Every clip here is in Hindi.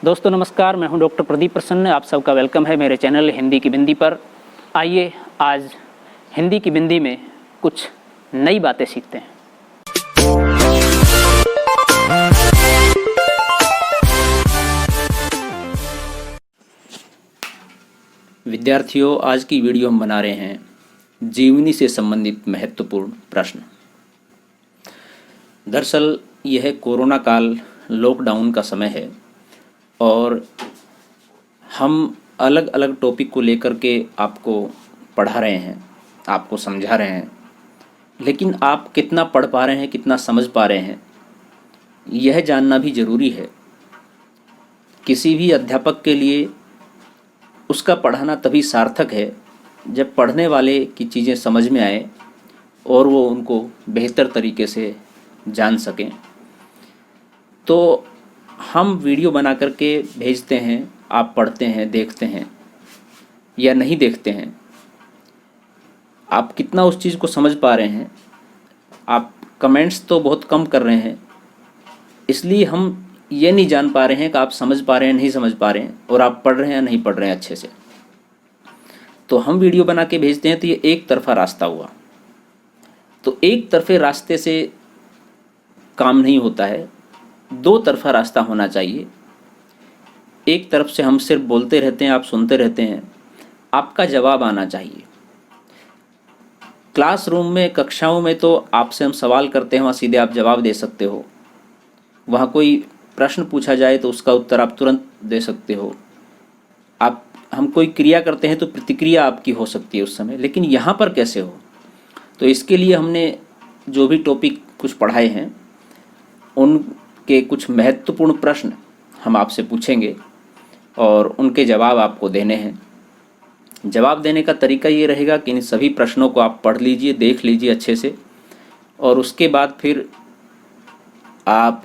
दोस्तों नमस्कार, मैं हूं डॉक्टर प्रदीप प्रसन्न। आप सबका वेलकम है मेरे चैनल हिंदी की बिंदी पर। आइए आज हिंदी की बिंदी में कुछ नई बातें सीखते हैं। विद्यार्थियों, आज की वीडियो हम बना रहे हैं जीवनी से संबंधित महत्वपूर्ण प्रश्न। दरअसल यह कोरोना काल, लॉकडाउन का समय है और हम अलग अलग टॉपिक को लेकर के आपको पढ़ा रहे हैं, आपको समझा रहे हैं, लेकिन आप कितना पढ़ पा रहे हैं, कितना समझ पा रहे हैं, यह जानना भी ज़रूरी है। किसी भी अध्यापक के लिए उसका पढ़ाना तभी सार्थक है जब पढ़ने वाले की चीज़ें समझ में आए और वो उनको बेहतर तरीके से जान सकें। तो हम वीडियो बना करके भेजते हैं, आप पढ़ते हैं, देखते हैं या नहीं देखते हैं, आप कितना उस चीज़ को समझ पा रहे हैं। आप कमेंट्स तो बहुत कम कर रहे हैं, इसलिए हम ये नहीं जान पा रहे हैं कि आप समझ पा रहे हैं, नहीं समझ पा रहे हैं, और आप पढ़ रहे हैं या नहीं पढ़ रहे हैं अच्छे से। तो हम वीडियो बना के भेजते हैं तो ये एक तरफा रास्ता हुआ। तो एक तरफे रास्ते से काम नहीं होता है, दो तरफा रास्ता होना चाहिए। एक तरफ से हम सिर्फ बोलते रहते हैं, आप सुनते रहते हैं, आपका जवाब आना चाहिए। क्लासरूम में, कक्षाओं में तो आपसे हम सवाल करते हैं, वहाँ सीधे आप जवाब दे सकते हो। वहाँ कोई प्रश्न पूछा जाए तो उसका उत्तर आप तुरंत दे सकते हो। हम कोई क्रिया करते हैं तो प्रतिक्रिया आपकी हो सकती है उस समय, लेकिन यहाँ पर कैसे हो? तो इसके लिए हमने जो भी टॉपिक कुछ पढ़ाए हैं उनके कुछ महत्वपूर्ण प्रश्न हम आपसे पूछेंगे और उनके जवाब आपको देने हैं। जवाब देने का तरीका ये रहेगा कि इन सभी प्रश्नों को आप पढ़ लीजिए, देख लीजिए अच्छे से, और उसके बाद फिर आप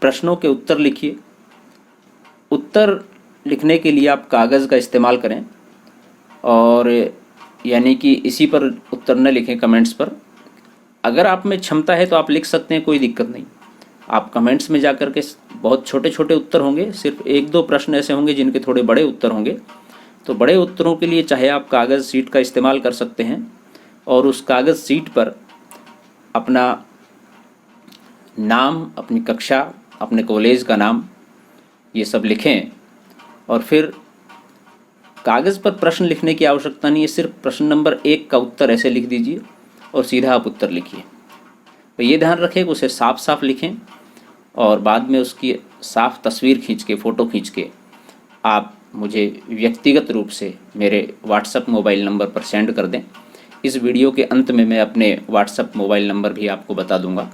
प्रश्नों के उत्तर लिखिए। उत्तर लिखने के लिए आप कागज़ का इस्तेमाल करें, और यानी कि इसी पर उत्तर न लिखें कमेंट्स पर। अगर आप में क्षमता है तो आप लिख सकते हैं, कोई दिक्कत नहीं। आप कमेंट्स में जा कर के बहुत छोटे छोटे उत्तर होंगे, सिर्फ एक दो प्रश्न ऐसे होंगे जिनके थोड़े बड़े उत्तर होंगे। तो बड़े उत्तरों के लिए चाहे आप कागज़ शीट का इस्तेमाल कर सकते हैं, और उस कागज़ शीट पर अपना नाम, अपनी कक्षा, अपने कॉलेज का नाम, ये सब लिखें। और फिर कागज़ पर प्रश्न लिखने की आवश्यकता नहीं है, सिर्फ प्रश्न नंबर 1 का उत्तर ऐसे लिख दीजिए और सीधा आप उत्तर लिखिए। तो ये ध्यान रखें कि उसे साफ साफ लिखें, और बाद में उसकी साफ तस्वीर खींच के, फ़ोटो खींच के आप मुझे व्यक्तिगत रूप से मेरे व्हाट्सएप मोबाइल नंबर पर सेंड कर दें। इस वीडियो के अंत में मैं अपने व्हाट्सएप मोबाइल नंबर भी आपको बता दूंगा।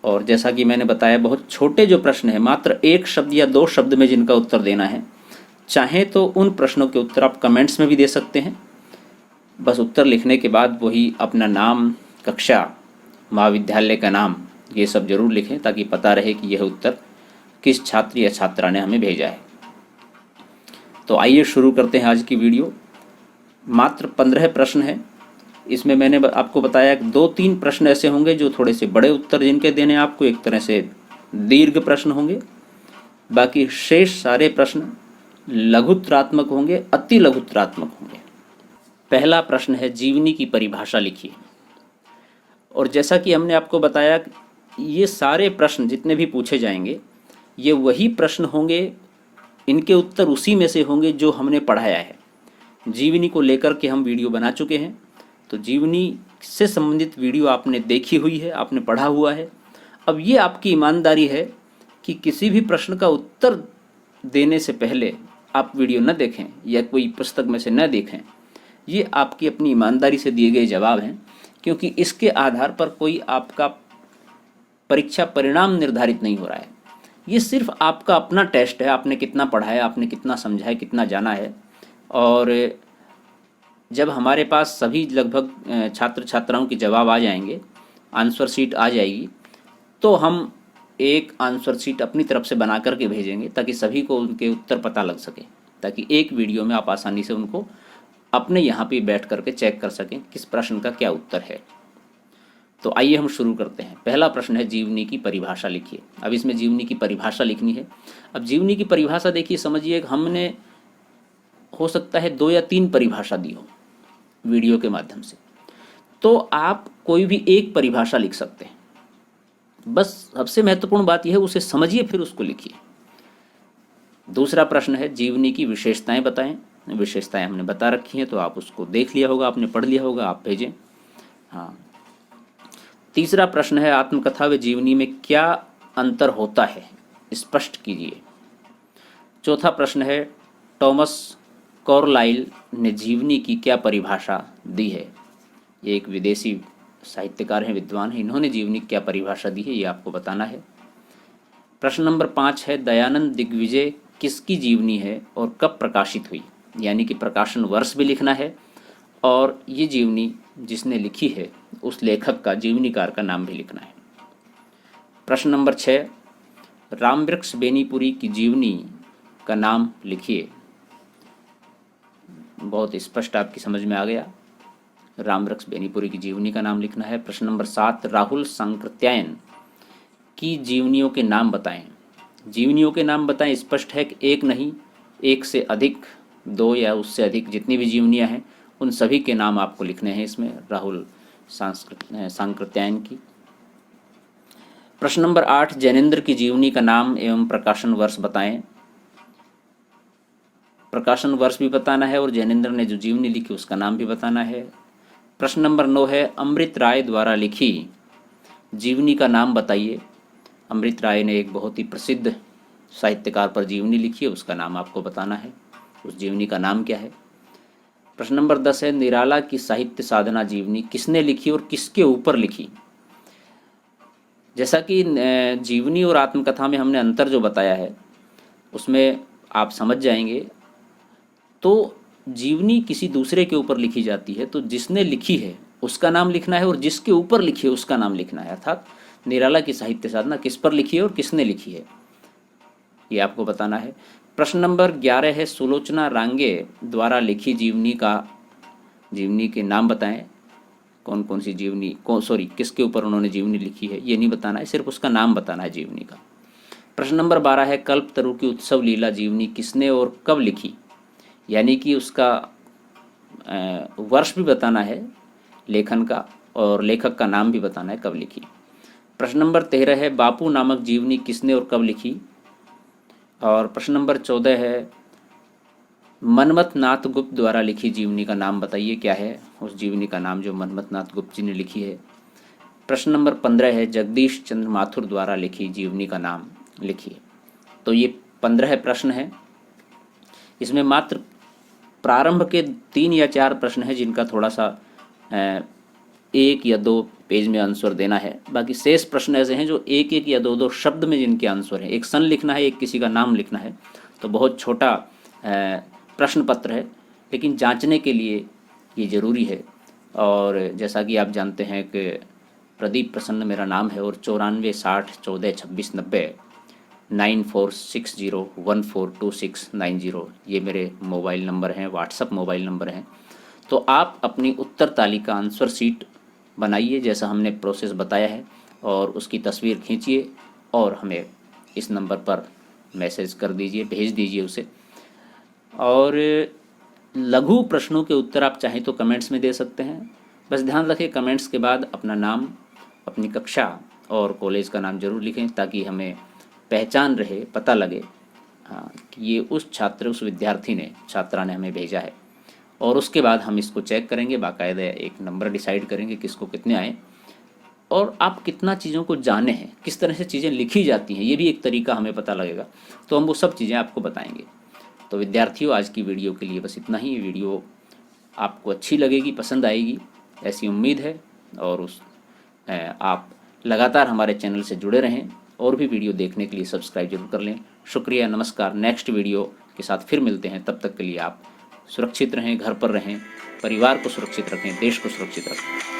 और जैसा कि मैंने बताया, बहुत छोटे जो प्रश्न हैं, मात्र 1 शब्द या 2 शब्द में जिनका उत्तर देना है, चाहे तो उन प्रश्नों के उत्तर आप कमेंट्स में भी दे सकते हैं। बस उत्तर लिखने के बाद वही अपना नाम, कक्षा, महाविद्यालय का नाम, ये सब जरूर लिखें, ताकि पता रहे कि यह उत्तर किस छात्र या छात्रा ने हमें भेजा है। तो आइए शुरू करते हैं आज की वीडियो। मात्र 15 प्रश्न हैं। इसमें मैंने आपको बताया कि 2-3 प्रश्न ऐसे होंगे जो थोड़े से बड़े उत्तर जिनके देने आपको, एक तरह से दीर्घ प्रश्न होंगे। बाकी शेष सारे प्रश्न लघुत्तरात्मक होंगे, अति लघुत्तरात्मक होंगे। पहला प्रश्न है, जीवनी की परिभाषा लिखिए। और जैसा कि हमने आपको बताया, ये सारे प्रश्न जितने भी पूछे जाएंगे, ये वही प्रश्न होंगे, इनके उत्तर उसी में से होंगे जो हमने पढ़ाया है। जीवनी को लेकर के हम वीडियो बना चुके हैं, तो जीवनी से संबंधित वीडियो आपने देखी हुई है, आपने पढ़ा हुआ है। अब ये आपकी ईमानदारी है कि किसी भी प्रश्न का उत्तर देने से पहले आप वीडियो न देखें या कोई पुस्तक में से न देखें। ये आपकी अपनी ईमानदारी से दिए गए जवाब हैं, क्योंकि इसके आधार पर कोई आपका परीक्षा परिणाम निर्धारित नहीं हो रहा है। ये सिर्फ आपका अपना टेस्ट है, आपने कितना पढ़ा है, आपने कितना समझा है, कितना जाना है। और जब हमारे पास सभी लगभग छात्र छात्राओं के जवाब आ जाएंगे, आंसर शीट आ जाएगी, तो हम एक आंसर शीट अपनी तरफ से बना करके भेजेंगे, ताकि सभी को उनके उत्तर पता लग सके, ताकि एक वीडियो में आप आसानी से उनको अपने यहाँ पे बैठ करके चेक कर सकें किस प्रश्न का क्या उत्तर है। तो आइए हम शुरू करते हैं। पहला प्रश्न है जीवनी की परिभाषा लिखिए। अब इसमें जीवनी की परिभाषा लिखनी है। अब जीवनी की परिभाषा देखिए, समझिए हमने हो सकता है 2 या 3 परिभाषा दी हो वीडियो के माध्यम से, तो आप कोई भी एक परिभाषा लिख सकते हैं। बस सबसे महत्वपूर्ण बात यह है उसे समझिए फिर उसको लिखिए। दूसरा प्रश्न है जीवनी की विशेषताएं बताएं। विशेषताएं हमने बता रखी हैं, तो आप उसको देख लिया होगा, आपने पढ़ लिया होगा, आप भेजें। हाँ। तीसरा प्रश्न है आत्मकथा व जीवनी में क्या अंतर होता है, स्पष्ट कीजिए। चौथा प्रश्न है टॉमस कार्लाइल ने जीवनी की क्या परिभाषा दी है। ये एक विदेशी साहित्यकार हैं, विद्वान हैं, इन्होंने जीवनी की क्या परिभाषा दी है ये आपको बताना है। प्रश्न नंबर 5 है दयानंद दिग्विजय किसकी जीवनी है और कब प्रकाशित हुई, यानी कि प्रकाशन वर्ष भी लिखना है और ये जीवनी जिसने लिखी है उस लेखक का, जीवनीकार का नाम भी लिखना है। प्रश्न नंबर 6 रामवृक्ष बेनीपुरी की जीवनी का नाम लिखिए। बहुत स्पष्ट आपकी समझ में आ गया, रामवृक्ष बेनीपुरी की जीवनी का नाम लिखना है। प्रश्न नंबर 7 राहुल सांकृत्यायन की जीवनियों के नाम बताएं। जीवनियों के नाम बताएं, स्पष्ट है कि एक नहीं, एक से अधिक, 2 या उससे अधिक जितनी भी जीवनियां हैं उन सभी के नाम आपको लिखने हैं इसमें, राहुल सांकृत्यायन की। प्रश्न नंबर 8 जैनेन्द्र की जीवनी का नाम एवं प्रकाशन वर्ष बताएं। प्रकाशन वर्ष भी बताना है और जैनेन्द्र ने जो जीवनी लिखी उसका नाम भी बताना है। प्रश्न नंबर 9 है अमृत राय द्वारा लिखी जीवनी का नाम बताइए। अमृत राय ने एक बहुत ही प्रसिद्ध साहित्यकार पर जीवनी लिखी है, उसका नाम आपको बताना है, उस जीवनी का नाम क्या है। प्रश्न नंबर 10 है निराला की साहित्य साधना जीवनी किसने लिखी और किसके ऊपर लिखी। जैसा कि जीवनी और आत्मकथा में हमने अंतर जो बताया है उसमें आप समझ जाएंगे। तो जीवनी किसी दूसरे के ऊपर लिखी जाती है तो जिसने लिखी है उसका नाम लिखना है और जिसके ऊपर लिखी है उसका नाम लिखना है। अर्थात निराला की साहित्य साधना किस पर लिखी है और किसने लिखी है ये आपको बताना है। प्रश्न नंबर 11 है सुलोचना रांगे द्वारा लिखी जीवनी के नाम बताएं। कौन कौन सी जीवनी किसके ऊपर उन्होंने जीवनी लिखी है ये नहीं बताना है, सिर्फ उसका नाम बताना है जीवनी का। प्रश्न नंबर 12 है कल्पतरु की उत्सव लीला जीवनी किसने और कब लिखी, यानी कि उसका वर्ष भी बताना है लेखन का और लेखक का नाम भी बताना है कब लिखी। प्रश्न नंबर 13 है बापू नामक जीवनी किसने और कब लिखी। और प्रश्न नंबर 14 है मनमथ नाथ गुप्त द्वारा लिखी जीवनी का नाम बताइए, क्या है उस जीवनी का नाम जो मनमथ नाथ गुप्त जी ने लिखी है। प्रश्न नंबर 15 है जगदीश चंद्र माथुर द्वारा लिखी जीवनी का नाम लिखिए। तो ये 15 प्रश्न हैं, इसमें मात्र प्रारंभ के 3 या 4 प्रश्न हैं जिनका थोड़ा सा 1 या 2 पेज में आंसर देना है। बाकी शेष प्रश्न ऐसे हैं जो 1-1 या 2-2 शब्द में जिनके आंसर हैं। एक सन लिखना है, एक किसी का नाम लिखना है, तो बहुत छोटा प्रश्न पत्र है लेकिन जांचने के लिए ये ज़रूरी है। और जैसा कि आप जानते हैं कि प्रदीप प्रसन्न मेरा नाम है और 94 60 14 26 90 9460142690 ये मेरे मोबाइल नंबर हैं, व्हाट्सअप मोबाइल नंबर हैं। तो आप अपनी उत्तर तालिका आंसर शीट बनाइए जैसा हमने प्रोसेस बताया है और उसकी तस्वीर खींचिए और हमें इस नंबर पर मैसेज कर दीजिए, भेज दीजिए उसे। और लघु प्रश्नों के उत्तर आप चाहें तो कमेंट्स में दे सकते हैं। बस ध्यान रखें कमेंट्स के बाद अपना नाम, अपनी कक्षा और कॉलेज का नाम ज़रूर लिखें ताकि हमें पहचान रहे, पता लगे हाँ कि ये उस विद्यार्थी ने, छात्रा ने हमें भेजा है। और उसके बाद हम इसको चेक करेंगे, बाकायदा एक नंबर डिसाइड करेंगे किसको कितने आए और आप कितना चीज़ों को जाने हैं, किस तरह से चीज़ें लिखी जाती हैं, ये भी एक तरीका हमें पता लगेगा। तो हम वो सब चीज़ें आपको बताएंगे। तो विद्यार्थियों आज की वीडियो के लिए बस इतना ही। वीडियो आपको अच्छी लगेगी, पसंद आएगी ऐसी उम्मीद है। और आप लगातार हमारे चैनल से जुड़े रहें और भी वीडियो देखने के लिए सब्सक्राइब जरूर कर लें। शुक्रिया, नमस्कार। नेक्स्ट वीडियो के साथ फिर मिलते हैं, तब तक के लिए आप सुरक्षित रहें, घर पर रहें, परिवार को सुरक्षित रखें, देश को सुरक्षित रखें।